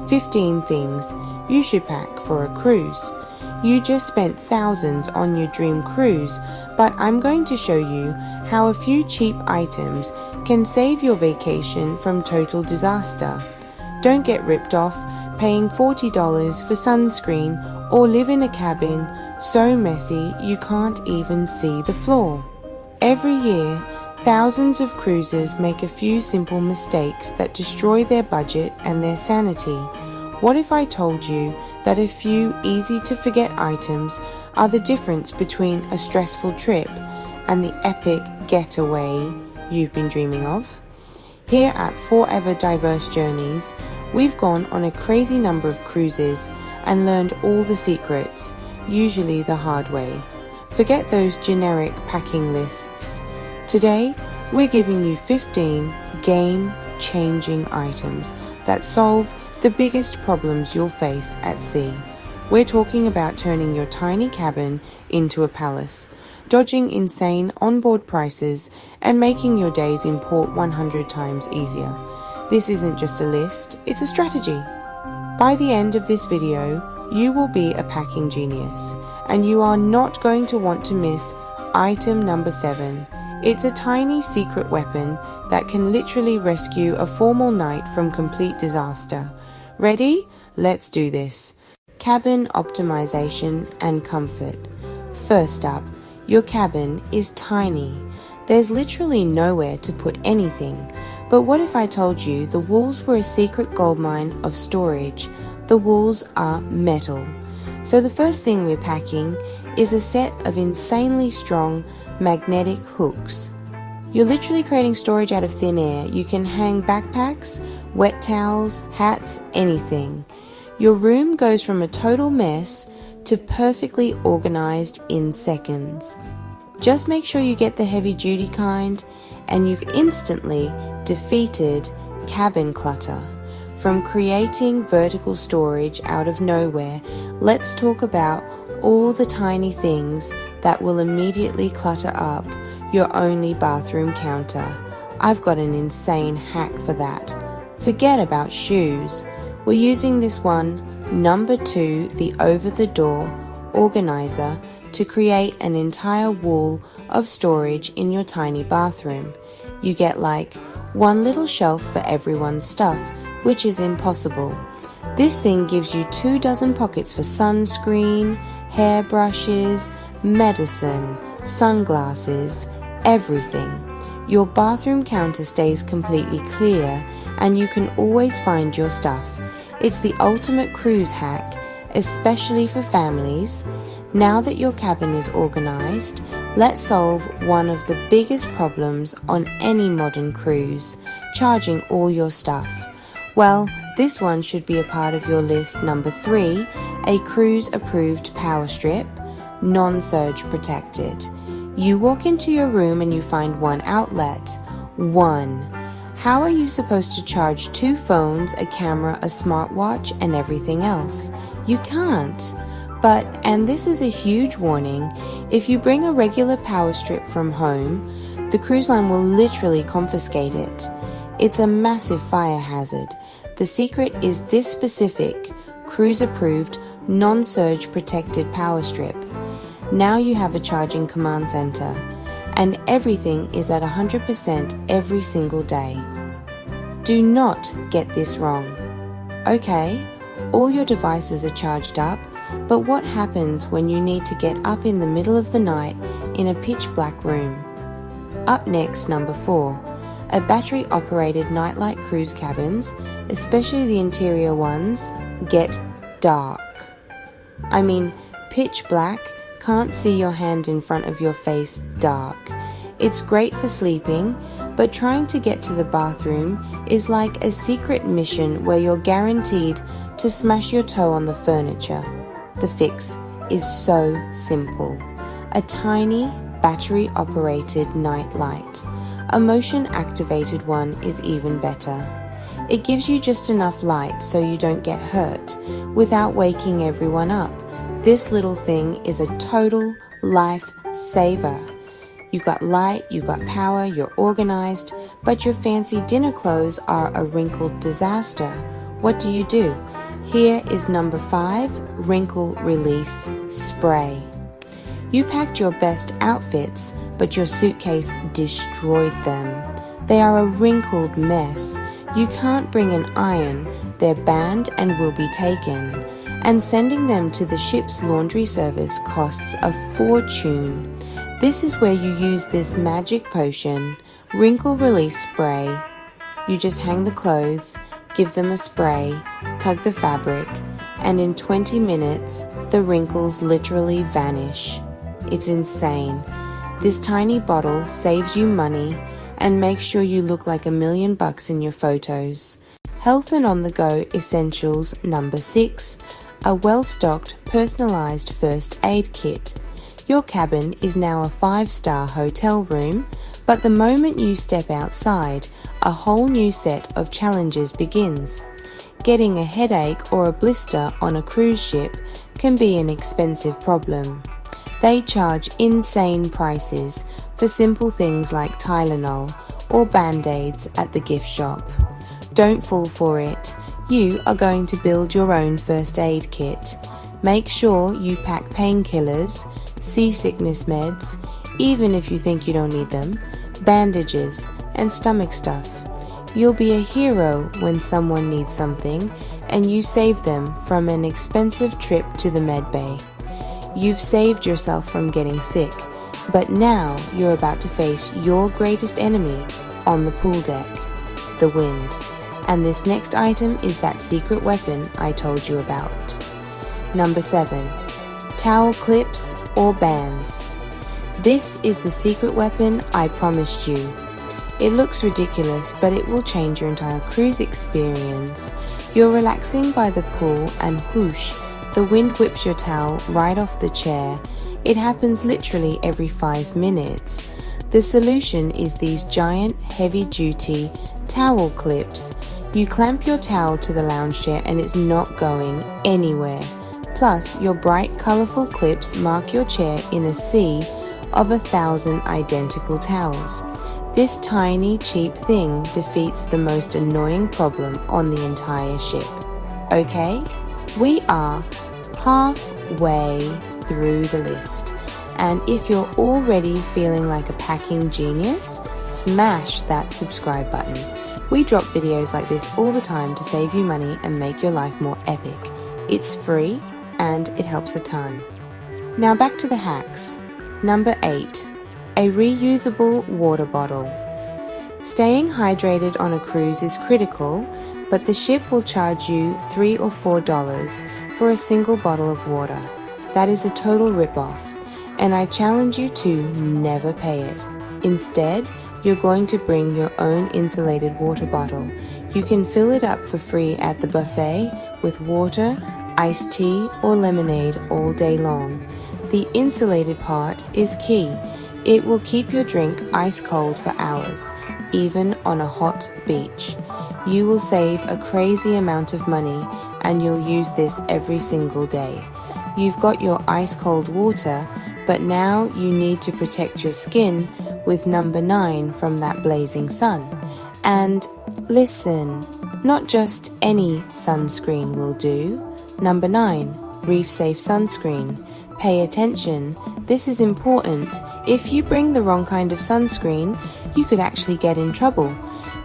15 things you should pack for a cruise. You just spent thousands on your dream cruise, but I'm going to show you how a few cheap items can save your vacation from total disaster. Don't get ripped off paying $40 for sunscreen or live in a cabin so messy you can't even see the floor. Every year, thousands of cruisers make a few simple mistakes that destroy their budget and their sanity. What if I told you that a few easy-to-forget items are the difference between a stressful trip and the epic getaway you've been dreaming of? Here at 𝗂𝘂𝘃𝗏 Journeys, we've gone on a crazy number of cruises and learned all the secrets, usually the hard way. Forget those generic packing lists. Today, we're giving you 15 game-changing items that solve the biggest problems you'll face at sea. We're talking about turning your tiny cabin into a palace, dodging insane onboard prices, and making your days in port 100 times easier. This isn't just a list, it's a strategy. By the end of this video, you will be a packing genius, and you are not going to want to miss item number 7. It's a tiny secret weapon that can literally rescue a formal night from complete disaster. Ready? Let's do this. Cabin optimization and comfort. First up, your cabin is tiny. There's literally nowhere to put anything. But what if I told you the walls were a secret goldmine of storage? The walls are metal. So the first thing we're packing is a set of insanely strong magnetic hooks. You're literally creating storage out of thin air. You can hang backpacks, wet towels, hats, anything. Your room goes from a total mess to perfectly organized in seconds. Just make sure you get the heavy-duty kind, and you've instantly defeated cabin clutter. From creating vertical storage out of nowhere, let's talk about all the tiny things that will immediately clutter up your only bathroom counter. I've got an insane hack for that. Forget about shoes. We're using this one, number 2, the over-the-door organizer, to create an entire wall of storage in your tiny bathroom. You get like one little shelf for everyone's stuff, which is impossible. This thing gives you 24 pockets for sunscreen, hairbrushes, medicine, sunglasses, everything. Your bathroom counter stays completely clear and you can always find your stuff. It's the ultimate cruise hack, especially for families. Now that your cabin is organized, let's solve one of the biggest problems on any modern cruise, charging all your stuff. Well, this one should be a part of your list. Number 3, a cruise-approved power strip, non-surge protected. You walk into your room and you find one outlet. 1. How are you supposed to charge 2 phones, a camera, a smartwatch, and everything else? You can't. But, and this is a huge warning, if you bring a regular power strip from home, the cruise line will literally confiscate it. It's a massive fire hazard. The secret is this specific, cruise-approved, non-surge protected power strip. Now you have a charging command center, and everything is at 100% every single day. Do not get this wrong. Okay, all your devices are charged up, but what happens when you need to get up in the middle of the night in a pitch-black room? Up next, number 4, a battery-operated nightlight cruise cabins, especially the interior ones, get dark. I mean, pitch black, can't see your hand in front of your face, dark. It's great for sleeping, but trying to get to the bathroom is like a secret mission where you're guaranteed to smash your toe on the furniture. The fix is so simple. A tiny battery-operated night light. A motion-activated one is even better. It gives you just enough light so you don't get hurt without waking everyone up. This little thing is a total lifesaver. You got light, you got power, you're organized, but your fancy dinner clothes are a wrinkled disaster. What do? Here is number 5, wrinkle release spray. You packed your best outfits, but your suitcase destroyed them. They are a wrinkled mess. You can't bring an iron, they're banned and will be taken. And sending them to the ship's laundry service costs a fortune. This is where you use this magic potion, wrinkle release spray. You just hang the clothes, give them a spray, tug the fabric, and in 20 minutes, the wrinkles literally vanish. It's insane. This tiny bottle saves you money and makes sure you look like $1 million in your photos. Health and on-the-go essentials number 6, a well-stocked personalized first aid kit. Your cabin is now a 5-star hotel room, but the moment you step outside, a whole new set of challenges begins. Getting a headache or a blister on a cruise ship can be an expensive problem. They charge insane prices for simple things like Tylenol or Band-Aids at the gift shop. Don't fall for it. You are going to build your own first aid kit. Make sure you pack painkillers, seasickness meds, even if you think you don't need them, bandages, and stomach stuff. You'll be a hero when someone needs something and you save them from an expensive trip to the med bay. You've saved yourself from getting sick, but now you're about to face your greatest enemy on the pool deck, the wind. And this next item is that secret weapon I told you about. Number 7, towel clips or bands. This is the secret weapon I promised you. It looks ridiculous, but it will change your entire cruise experience. You're relaxing by the pool and whoosh, the wind whips your towel right off the chair. It happens literally every 5 minutes. The solution is these giant, heavy-duty towel clips. You clamp your towel to the lounge chair and it's not going anywhere. Plus, your bright, colorful clips mark your chair in a sea of 1,000 identical towels. This tiny, cheap thing defeats the most annoying problem on the entire ship. Okay? We are halfway through the list, and if you're already feeling like a packing genius, smash that subscribe button. We drop videos like this all the time to save you money and make your life more epic. It's free and it helps a ton. Now back to the hacks. Number 8, a reusable water bottle. Staying hydrated on a cruise is critical, but the ship will charge you $3 or $4 for a single bottle of water. That is a total rip-off, and I challenge you to never pay it. Instead, you're going to bring your own insulated water bottle. You can fill it up for free at the buffet with water, iced tea, or lemonade all day long. The insulated part is key. It will keep your drink ice cold for hours, even on a hot beach. You will save a crazy amount of money and you'll use this every single day. You've got your ice cold water, but now you need to protect your skin with number 9 from that blazing sun. And listen, not just any sunscreen will do. Number 9, reef safe sunscreen. Pay attention, this is important. If you bring the wrong kind of sunscreen, you could actually get in trouble.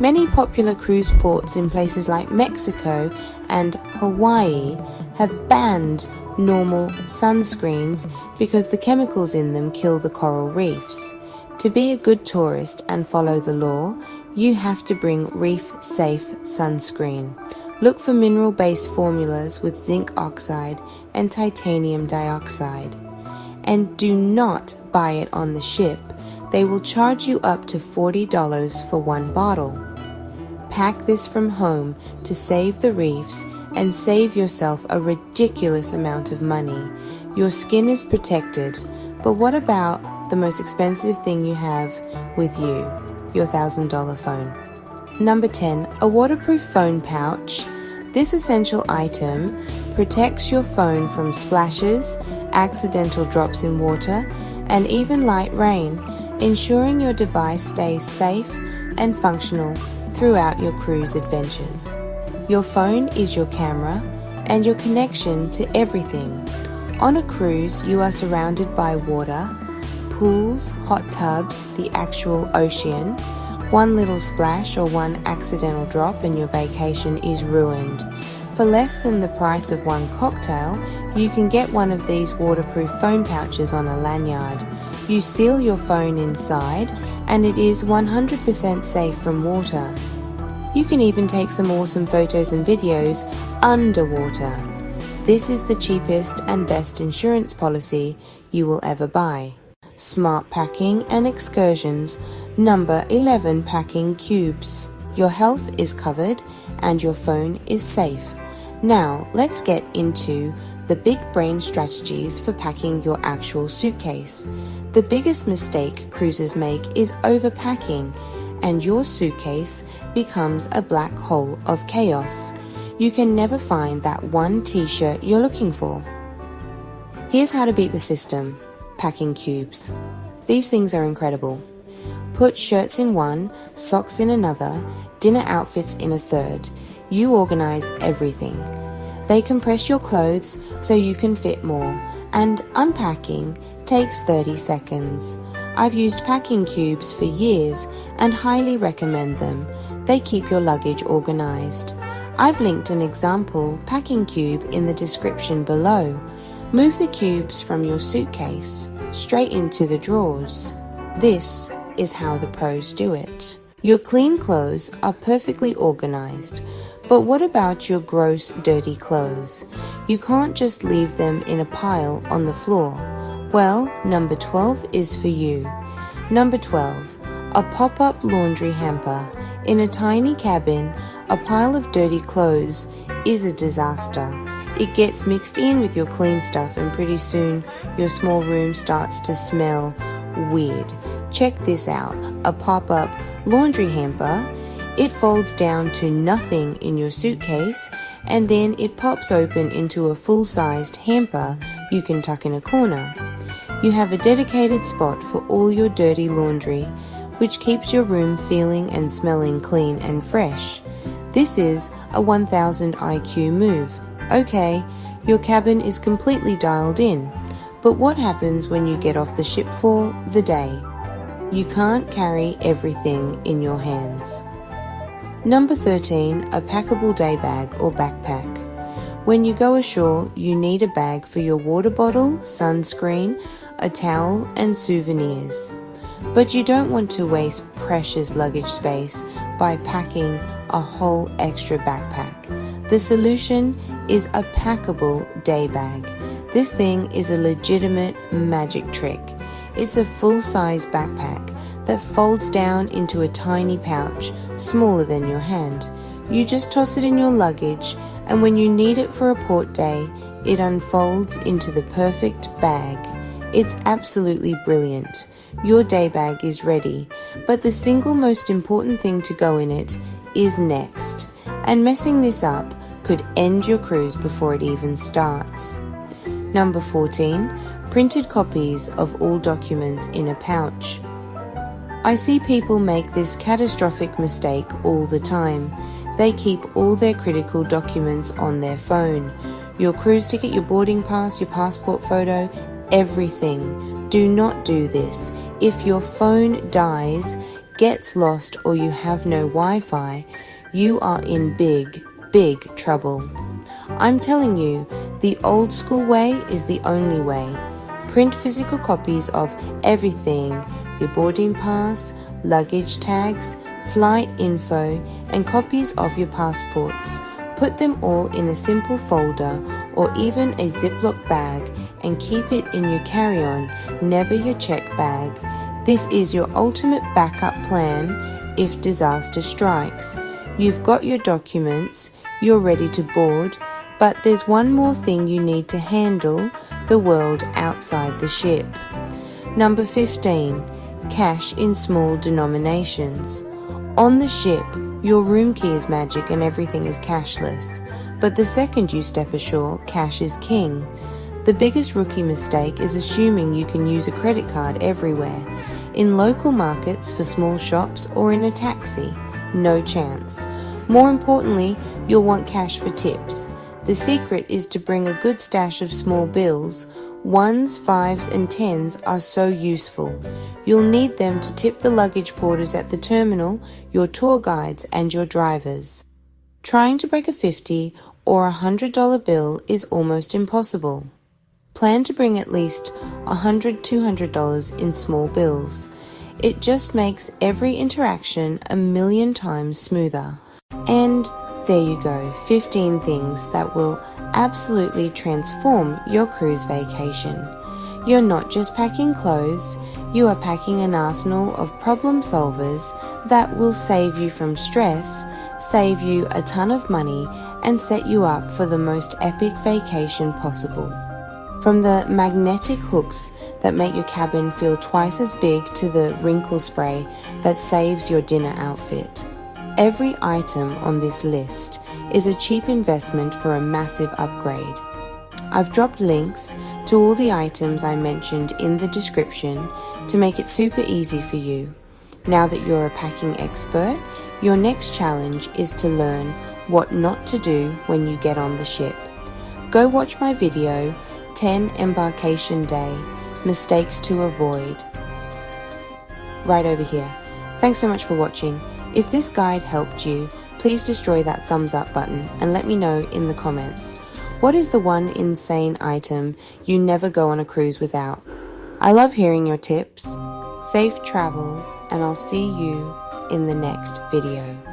Many popular cruise ports in places like Mexico and Hawaii have banned normal sunscreens because the chemicals in them kill the coral reefs. To be a good tourist and follow the law, you have to bring reef-safe sunscreen. Look for mineral-based formulas with zinc oxide and titanium dioxide. And do not buy it on the ship. They will charge you up to $40 for one bottle. Pack this from home to save the reefs and save yourself a ridiculous amount of money. Your skin is protected, but what about the most expensive thing you have with you, your $1,000 phone? Number 10, a waterproof phone pouch. This essential item protects your phone from splashes, accidental drops in water, and even light rain, ensuring your device stays safe and functional throughout your cruise adventures. Your phone is your camera, and your connection to everything. On a cruise, you are surrounded by water, pools, hot tubs, the actual ocean. One little splash or one accidental drop and your vacation is ruined. For less than the price of one cocktail, you can get one of these waterproof phone pouches on a lanyard. You seal your phone inside, and it is 100% safe from water. You can even take some awesome photos and videos underwater. This is the cheapest and best insurance policy you will ever buy. Smart packing and excursions. Number 11, packing cubes. Your health is covered and your phone is safe. Now let's get into the big brain strategies for packing your actual suitcase. The biggest mistake cruisers make is overpacking, and your suitcase becomes a black hole of chaos. You can never find that one t-shirt you're looking for. Here's how to beat the system. Packing cubes. These things are incredible. Put shirts in one, socks in another, dinner outfits in a third. You organize everything. They compress your clothes so you can fit more, and unpacking takes 30 seconds. I've used packing cubes for years and highly recommend them. They keep your luggage organized. I've linked an example packing cube in the description below. Move the cubes from your suitcase straight into the drawers. This is how the pros do it. Your clean clothes are perfectly organized, but what about your gross, dirty clothes? You can't just leave them in a pile on the floor. Well, number 12 is for you. Number 12, a pop-up laundry hamper. In a tiny cabin, a pile of dirty clothes is a disaster. It gets mixed in with your clean stuff, and pretty soon your small room starts to smell weird. Check this out, a pop-up laundry hamper. It folds down to nothing in your suitcase, and then it pops open into a full-sized hamper you can tuck in a corner. You have a dedicated spot for all your dirty laundry, which keeps your room feeling and smelling clean and fresh. This is a 1000 IQ move. Okay, your cabin is completely dialed in, but what happens when you get off the ship for the day? You can't carry everything in your hands. Number 13, a packable day bag or backpack. When you go ashore, you need a bag for your water bottle, sunscreen, a towel, and souvenirs. But you don't want to waste precious luggage space by packing a whole extra backpack. The solution is a packable day bag. This thing is a legitimate magic trick. It's a full-size backpack that folds down into a tiny pouch smaller than your hand. You just toss it in your luggage, and when you need it for a port day, it unfolds into the perfect bag. It's absolutely brilliant. Your day bag is ready, but the single most important thing to go in it is next, and messing this up could end your cruise before it even starts. Number 14, printed copies of all documents in a pouch. I see people make this catastrophic mistake all the time. They keep all their critical documents on their phone. Your cruise ticket, your boarding pass, your passport photo, everything. Do not do this. If your phone dies, gets lost, or you have no Wi-Fi, you are in big trouble. I'm telling you, the old school way is the only way. Print physical copies of everything, your boarding pass, luggage tags, flight info, and copies of your passports. Put them all in a simple folder or even a Ziploc bag and keep it in your carry-on, never your check bag. This is your ultimate backup plan if disaster strikes. You've got your documents, you're ready to board, but there's one more thing you need to handle: the world outside the ship. Number 15, cash in small denominations. On the ship, your room key is magic and everything is cashless, but the second you step ashore, cash is king. The biggest rookie mistake is assuming you can use a credit card everywhere. In local markets, for small shops, or in a taxi. No chance. More importantly, you'll want cash for tips. The secret is to bring a good stash of small bills. 1s, 5s and 10s are so useful. You'll need them to tip the luggage porters at the terminal, your tour guides and your drivers. Trying to break a $50 or $100 bill is almost impossible. Plan to bring at least $100, $200 in small bills. It just makes every interaction a million times smoother. And there you go, 15 things that will absolutely transform your cruise vacation. You're not just packing clothes, you are packing an arsenal of problem solvers that will save you from stress, save you a ton of money, and set you up for the most epic vacation possible. From the magnetic hooks that make your cabin feel twice as big to the wrinkle spray that saves your dinner outfit. Every item on this list is a cheap investment for a massive upgrade. I've dropped links to all the items I mentioned in the description to make it super easy for you. Now that you're a packing expert, your next challenge is to learn what not to do when you get on the ship. Go watch my video, 10 Embarkation Day, Mistakes to Avoid, right over here. Thanks so much for watching. If this guide helped you, please destroy that thumbs up button and let me know in the comments. What is the one insane item you never go on a cruise without? I love hearing your tips. Safe travels, and I'll see you in the next video.